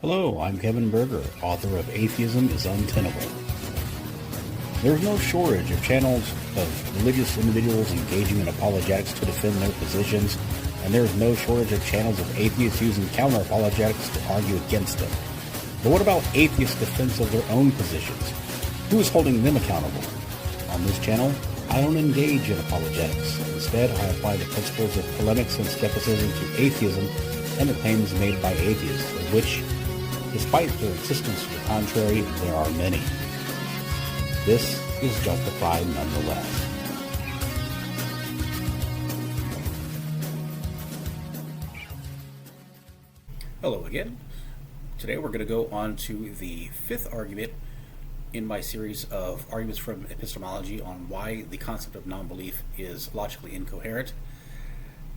Hello, I'm Kevin Berger, author of Atheism is Untenable. There's no shortage of channels of religious individuals engaging in apologetics to defend their positions, and there's no shortage of channels of atheists using counter-apologetics to argue against them. But what about atheists' defense of their own positions? Who is holding them accountable? On this channel, I don't engage in apologetics. Instead, I apply the principles of polemics and skepticism to atheism and the claims made by atheists, of which, despite their insistence to the contrary, there are many. This is Justified Nonetheless. Hello again. Today we're going to go on to the fifth argument in my series of arguments from epistemology on why the concept of non-belief is logically incoherent.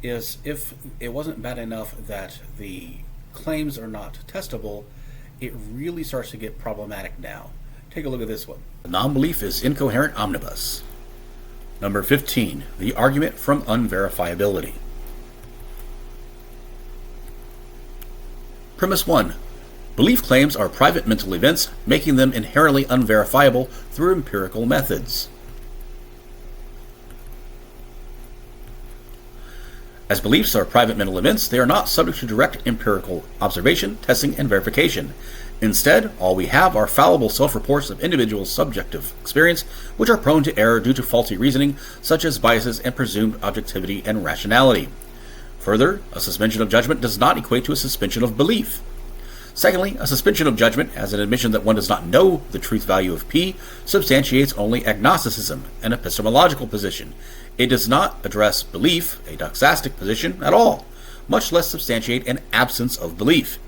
Is if it wasn't bad enough that the claims are not testable, it really starts to get problematic now. Take a look at this one. Non-belief is Incoherent Omnibus. Number 15, the argument from Unverifiability. Premise 1. Belief claims are private mental events, making them inherently unverifiable through empirical methods. As beliefs are private mental events, they are not subject to direct empirical observation, testing, and verification. Instead, all we have are fallible self-reports of individuals' subjective experience, which are prone to error due to faulty reasoning, such as biases and presumed objectivity and rationality. Further, a suspension of judgment does not equate to a suspension of belief. Secondly, a suspension of judgment, as an admission that one does not know the truth value of P, substantiates only agnosticism, an epistemological position. It does not address belief, a doxastic position, at all, much less substantiate an absence of belief.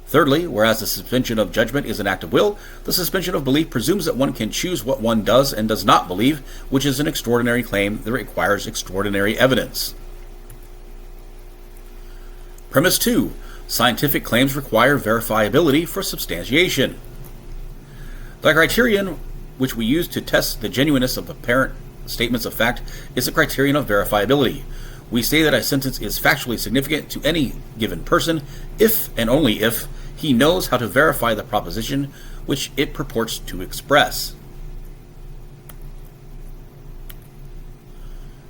Thirdly, whereas the suspension of judgment is an act of will, the suspension of belief presumes that one can choose what one does and does not believe, which is an extraordinary claim that requires extraordinary evidence. Premise 2. Scientific claims require verifiability for substantiation. The criterion which we use to test the genuineness of apparent statements of fact is the criterion of verifiability. We say that a sentence is factually significant to any given person if and only if he knows how to verify the proposition which it purports to express.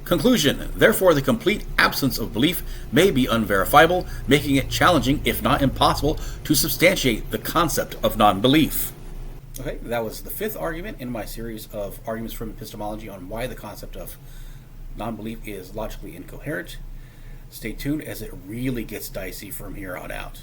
Conclusion. Therefore, the complete absence of belief may be unverifiable, making it challenging, if not impossible, to substantiate the concept of non-belief. Okay, that was the fifth argument in my series of arguments from epistemology on why the concept of non-belief is logically incoherent. Stay tuned as it really gets dicey from here on out.